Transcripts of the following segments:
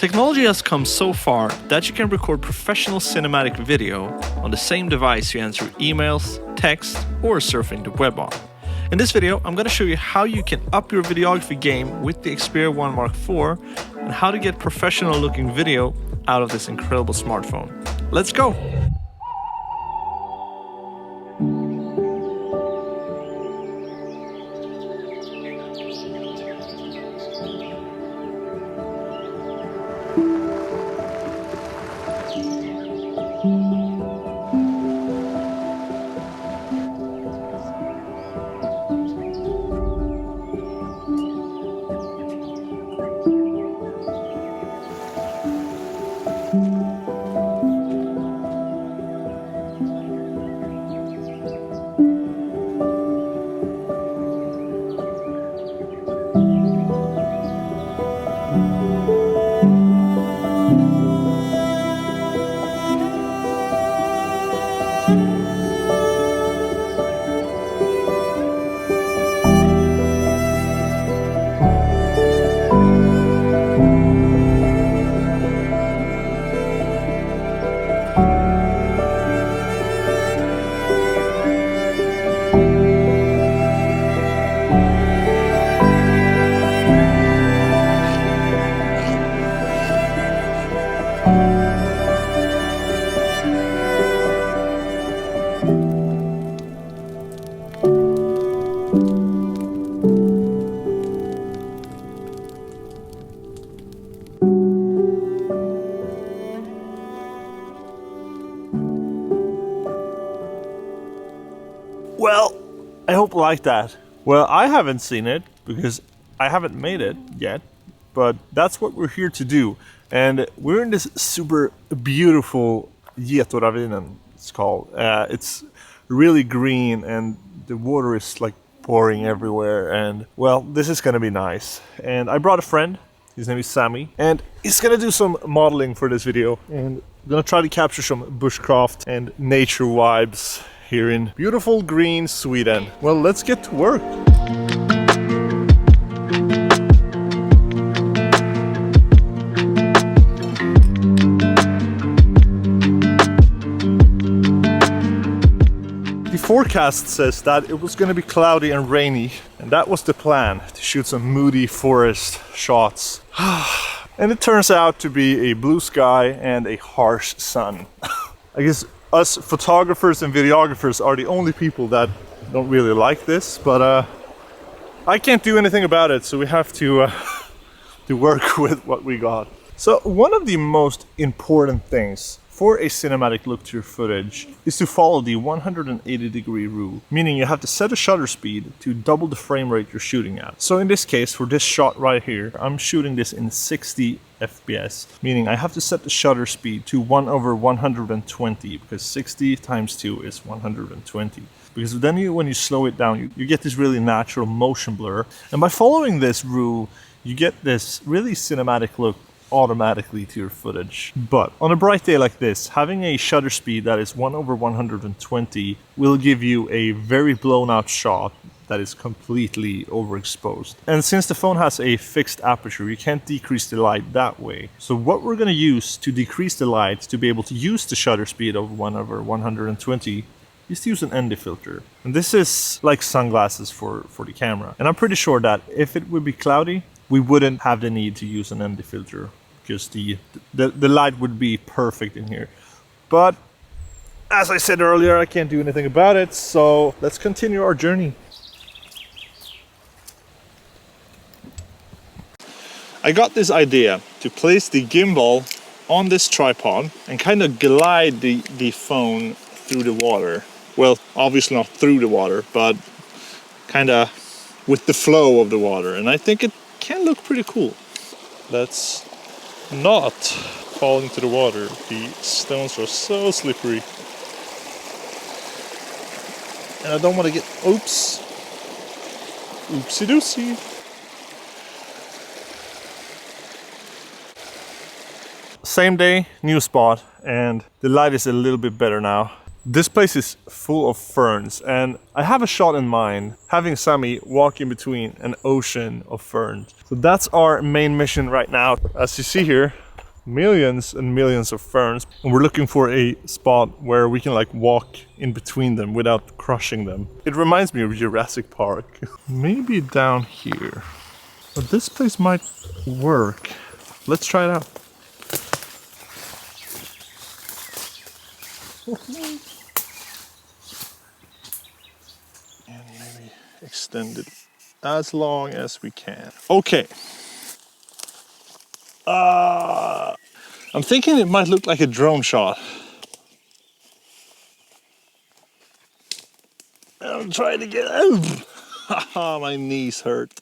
Technology has come so far that you can record professional cinematic video on the same device you answer emails, text, or surfing the web on. In this video, I'm going to show you how you can up your videography game with the Xperia 1 Mark IV and how to get professional looking video out of this incredible smartphone. Let's go! Well, I hope you like that. Well, I haven't seen it because I haven't made it yet, but that's what we're here to do. And we're in this super beautiful Getoravinen, it's called. It's really green and the water is like pouring everywhere, and well, this is gonna be nice. And I brought a friend, his name is Sammy, and he's gonna do some modeling for this video, and I'm gonna try to capture some bushcraft and nature vibes here in beautiful green Sweden. Well, let's get to work. The forecast says that it was going to be cloudy and rainy, and that was the plan, to shoot some moody forest shots. And it turns out to be a blue sky and a harsh sun. I guess us photographers and videographers are the only people that don't really like this, but I can't do anything about it, so we have to work with what we got. So one of the most important things for a cinematic look to your footage is to follow the 180-degree rule, meaning you have to set a shutter speed to double the frame rate you're shooting at. So in this case, for this shot right here, I'm shooting this in 60 FPS, meaning I have to set the shutter speed to 1/120, because 60 times 2 is 120. Because then when you slow it down, you get this really natural motion blur. And by following this rule, you get this really cinematic look automatically to your footage. But on a bright day like this, having a shutter speed that is 1/120 will give you a very blown out shot that is completely overexposed. And since the phone has a fixed aperture, you can't decrease the light that way. So what we're going to use to decrease the light to be able to use the shutter speed of 1/120 is to use an ND filter. And this is like sunglasses for the camera. And I'm pretty sure that if it would be cloudy, we wouldn't have the need to use an ND filter, because the light would be perfect in here. But as I said earlier, I can't do anything about it, so let's continue our journey. I got this idea to place the gimbal on this tripod and kind of glide the phone through the water. Well, obviously not through the water, but kind of with the flow of the water. And I think it can look pretty cool. Let's not fall into the water. The stones are so slippery. And I don't want to get... Oops. Oopsie doopsie. Same day, new spot, and the light is a little bit better now. This place is full of ferns, and I have a shot in mind, having Sammy walk in between an ocean of ferns. So that's our main mission right now. As you see here, millions and millions of ferns, and we're looking for a spot where we can like walk in between them without crushing them. It reminds me of Jurassic Park. Maybe down here. But this place might work. Let's try it out. And maybe extend it as long as we can. Okay. I'm thinking it might look like a drone shot. I'll try it again. Haha, my knees hurt.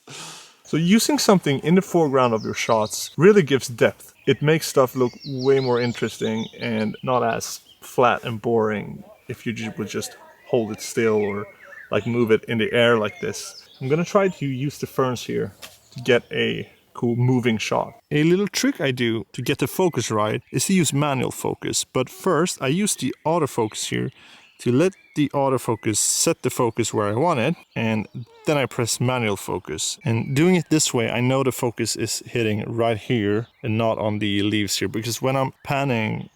So using something in the foreground of your shots really gives depth. It makes stuff look way more interesting and not as flat and boring if you would just hold it still or like move it in the air like this. I'm gonna try to use the ferns here to get a cool moving shot. A little trick I do to get the focus right is to use manual focus, but first I use the autofocus here to let the autofocus set the focus where I want it, and then I press manual focus. And doing it this way, I know the focus is hitting right here and not on the leaves here, because when I'm panning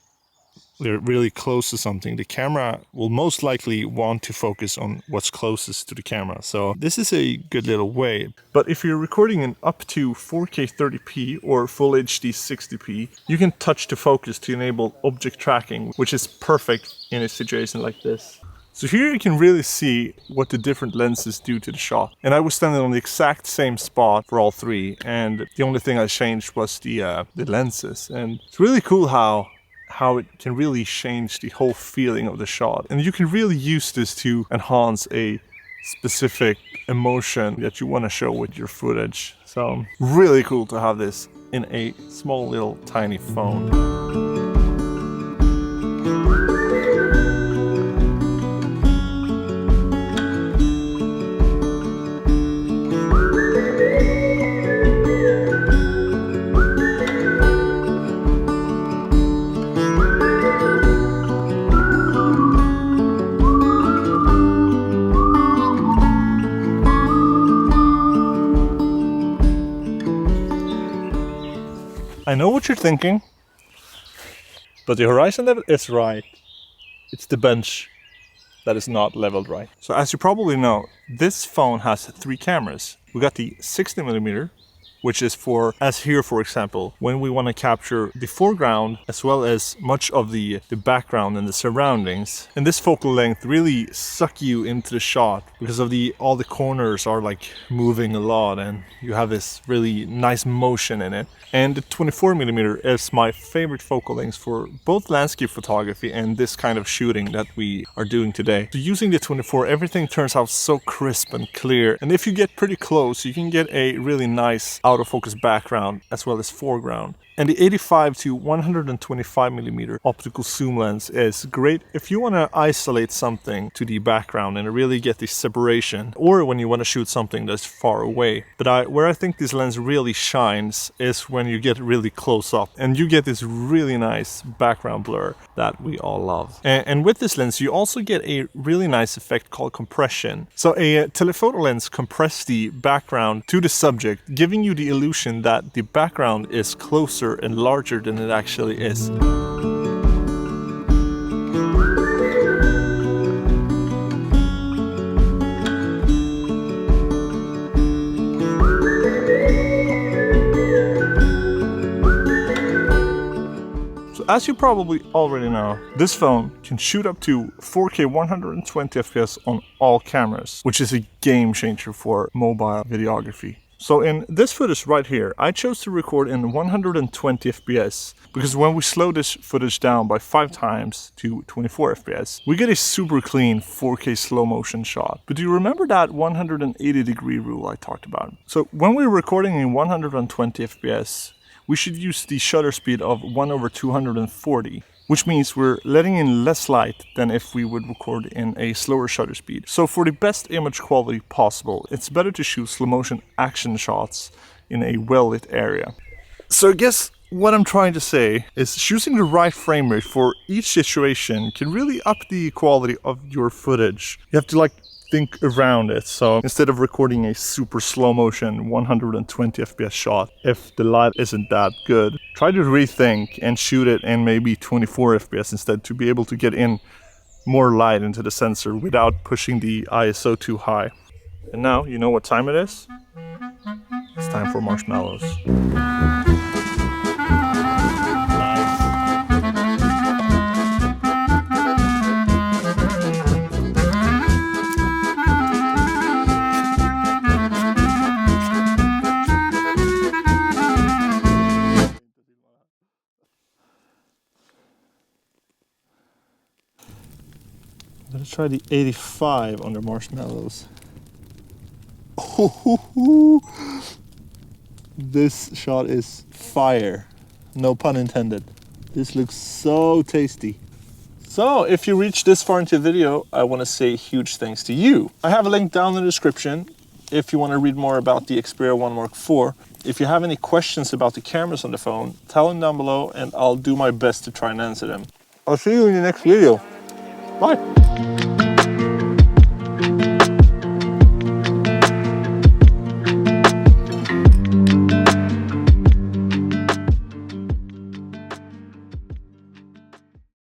really close to something, the camera will most likely want to focus on what's closest to the camera. So this is a good little way. But if you're recording in up to 4K 30p or Full HD 60p, you can touch the focus to enable object tracking, which is perfect in a situation like this. So here you can really see what the different lenses do to the shot. And I was standing on the exact same spot for all three, and the only thing I changed was the lenses. And it's really cool how it can really change the whole feeling of the shot. And you can really use this to enhance a specific emotion that you want to show with your footage. So really cool to have this in a small little tiny phone. I know what you're thinking, but the horizon level is right. It's the bench that is not leveled right. So as you probably know, this phone has three cameras. We got the 60mm, which is for, as here for example, when we want to capture the foreground as well as much of the background and the surroundings. And this focal length really suck you into the shot because of all the corners are like moving a lot and you have this really nice motion in it. And the 24mm is my favorite focal length for both landscape photography and this kind of shooting that we are doing today. So using the 24, everything turns out so crisp and clear. And if you get pretty close, you can get a really nice autofocus background as well as foreground. And the 85 to 125mm optical zoom lens is great if you want to isolate something to the background and really get the separation, or when you want to shoot something that's far away. But where I think this lens really shines is when you get really close up and you get this really nice background blur that we all love. And with this lens you also get a really nice effect called compression. So a telephoto lens compresses the background to the subject, giving you the illusion that the background is closer and larger than it actually is. So as you probably already know, this phone can shoot up to 4K 120 FPS on all cameras, which is a game changer for mobile videography. So in this footage right here, I chose to record in 120 FPS because when we slow this footage down by 5 times to 24 FPS, we get a super clean 4K slow motion shot. But do you remember that 180-degree rule I talked about? So when we're recording in 120 FPS, we should use the shutter speed of 1/240. Which means we're letting in less light than if we would record in a slower shutter speed. So for the best image quality possible, it's better to shoot slow motion action shots in a well-lit area. So I guess what I'm trying to say is choosing the right frame rate for each situation can really up the quality of your footage. You have to think around it. So instead of recording a super slow motion 120 FPS shot, if the light isn't that good, try to rethink and shoot it in maybe 24 FPS instead, to be able to get in more light into the sensor without pushing the ISO too high. And now you know what time it is? It's time for marshmallows. I'm gonna try the 85 on the marshmallows. This shot is fire. No pun intended. This looks so tasty. So if you reached this far into the video, I want to say huge thanks to you. I have a link down in the description if you want to read more about the Xperia 1 Mark IV. If you have any questions about the cameras on the phone, tell them down below and I'll do my best to try and answer them. I'll see you in the next video. Bye.